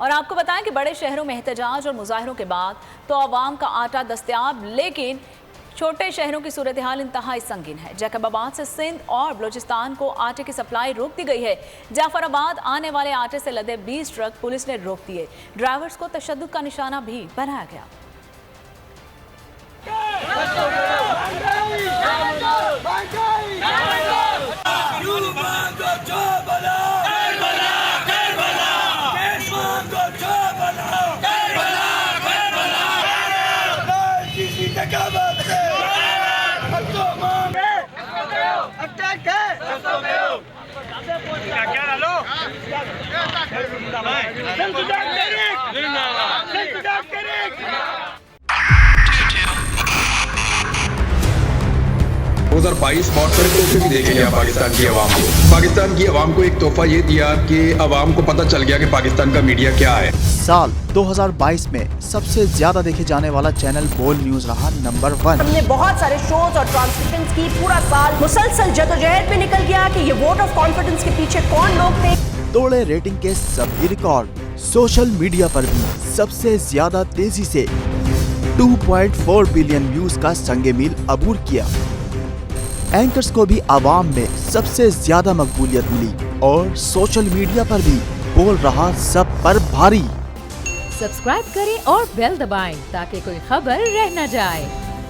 और आपको बताएं कि बड़े शहरों में एहतजाज और मुजाहिरों के बाद तो आवाम का आटा दस्तयाब, लेकिन छोटे शहरों की सूरत हाल इंतहाई संगीन है। जैकबाबाद से सिंध और बलूचिस्तान को आटे की सप्लाई रोक दी गई है। जाफराबाद आने वाले आटे से लदे 20 ट्रक पुलिस ने रोक दिए। ड्राइवर्स को तशद्दुद का निशाना भी बनाया गया। बाईस बहुत सारे तोहफे भी देखे गया पाकिस्तान की आवाम को। पाकिस्तान की आवाम को एक तोहफा ये दिया कि आवाम को पता चल गया कि पाकिस्तान का मीडिया क्या है। साल 2022 में सबसे ज्यादा देखे जाने वाला चैनल बोल न्यूज रहा नंबर 1। हमने बहुत सारे शोज और ट्रांसमिशंस की, पूरा साल मुसलसल जदोजहद में निकल गया कि ये वोट ऑफ कॉन्फिडेंस के पीछे कौन लोग थे। तोड़े रेटिंग के सभी रिकॉर्ड। सोशल मीडिया पर भी सबसे ज्यादा तेजी से 2.4 बिलियन व्यूज का संगे मील अबूर किया। एंकर्स को भी आवाम में सबसे ज्यादा मकबूलियत मिली और सोशल मीडिया पर भी बोल रहा सब पर भारी। सब्सक्राइब करें और बेल दबाएं ताकि कोई खबर रह न जाए।